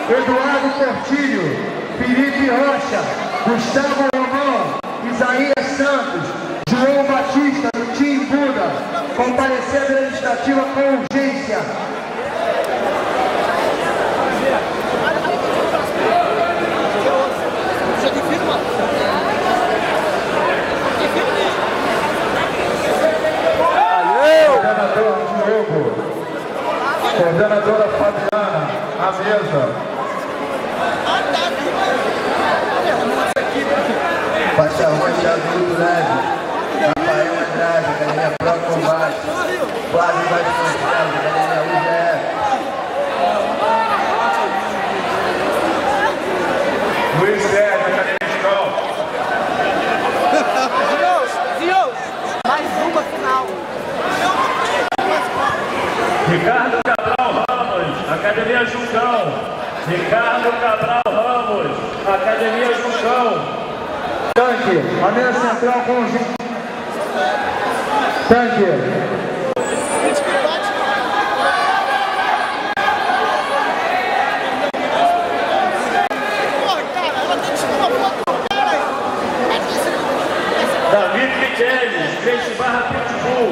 Eduardo Portilho, Felipe Rocha, Gustavo Romão, Isaías Santos, João Batista, do Tim Buda, comparecer administrativa com urgência. Coordenador Diogo, coordenadora Fabiana, à mesa. Faixa roxa adulto leve, Rafael Andrade, Academia Pro Combate, Flávio Vasconcelos, Academia UGF. Luiz Sérgio, Academia Escola. Mais uma final. Ricardo Cabral Ramos, Academia Juncão. Ricardo Cabral Ramos, Academia Juncão. Tanque, a mesa central com urgência. Tanque. David Fidelis, Peixe Barra Pitbull.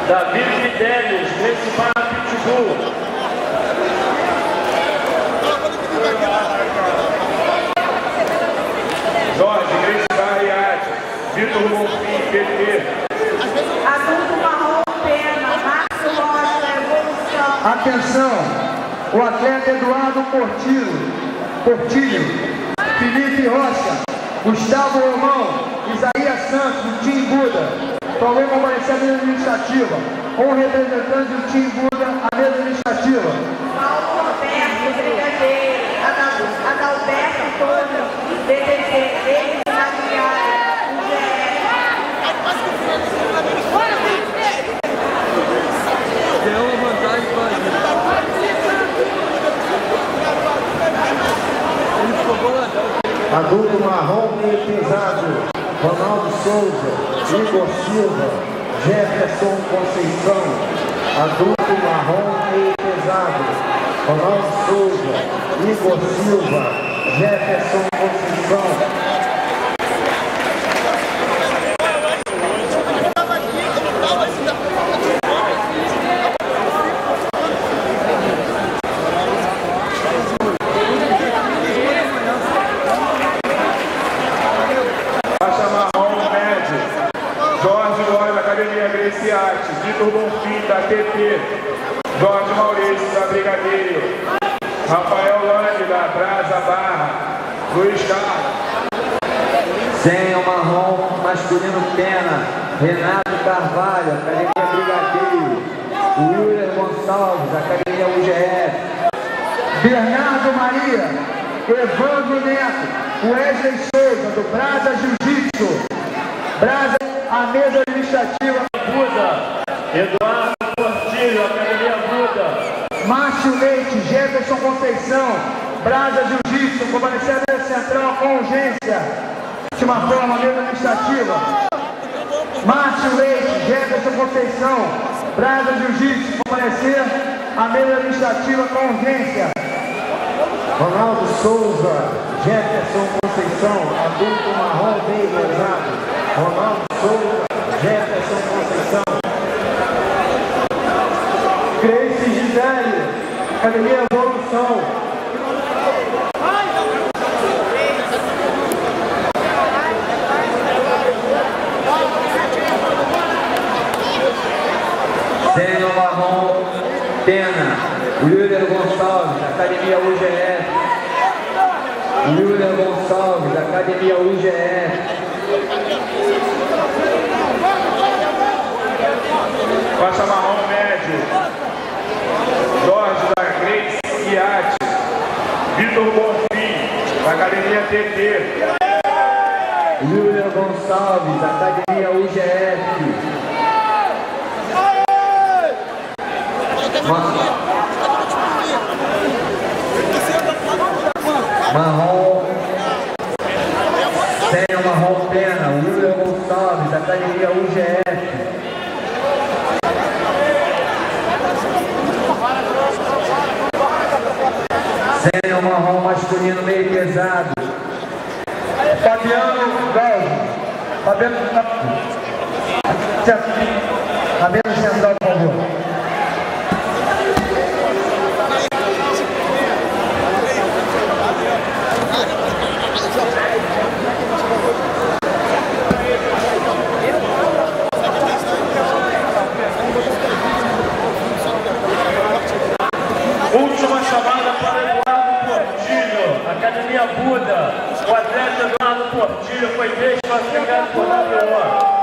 David Fidelis, Peixe Barra Pitbull. Jorge, Grace Barriati, Vitor Bonfim, PT. Adulto Marrom Pena, Márcio Rocha, Evolução. Atenção, o atleta Eduardo Portilho, Felipe Rocha, Gustavo Romão, Isaías Santos, do Tim Buda, também comparecer à mesa administrativa, com representante do Tim Buda, à mesa administrativa. Paulo Roberto, Brigadeiro. Adalberto Antônio, DDC, David Magliari, UGF. Deu uma vantagem para ele ficou boladão. Adulto marrom meio pesado, Ronaldo Souza, Igor Silva, Jefferson Conceição. Adulto marrom meio pesado, Ronaldo Souza, Igor Silva, Jefferson Conceição. Vitor Bonfim, da TT, Jorge Maurício, da Brigadeiro, Rafael Lande, da Brasa Barra, Luiz Carlos. Senha marrom masculino Pena, Renato Carvalho, Academia Brigadeiro, William Gonçalves, Academia UGF, Bernardo Maria, Evandro Neto, Wesley Souza, do Brasa Jiu-Jitsu, Brasa, a mesa administrativa Buda, Eduardo Portilho, Academia Buda, Márcio Leite, Jefferson Conceição, Brasa Jiu-Jitsu, comparecer à mesa central com urgência. Última forma, mesa administrativa. Márcio Leite, Jefferson Conceição, Brasa Jiu-Jitsu, comparecer à mesa administrativa com urgência. Ronaldo Souza, Jefferson Conceição, adulto marrom bem pesado. Ronaldo Souza, Jefferson Conceição. Grace Gisele, Academia Evolução. Senhor Marrom Pena, William Gonçalves, Academia UGF. William Gonçalves, Academia UGF. Faixa marrom médio, Jorge da Grace Iate, Vitor Bonfim, da Academia TT. William Gonçalves, Academia UGF. Marrom, Senhor Marrom Pena, William Gonçalves, Academia UGF. Rabelo central, por favor. Última chamada para Eduardo Portilho, Academia Buda. O atleta Eduardo Portilho foi desclassificado por WO.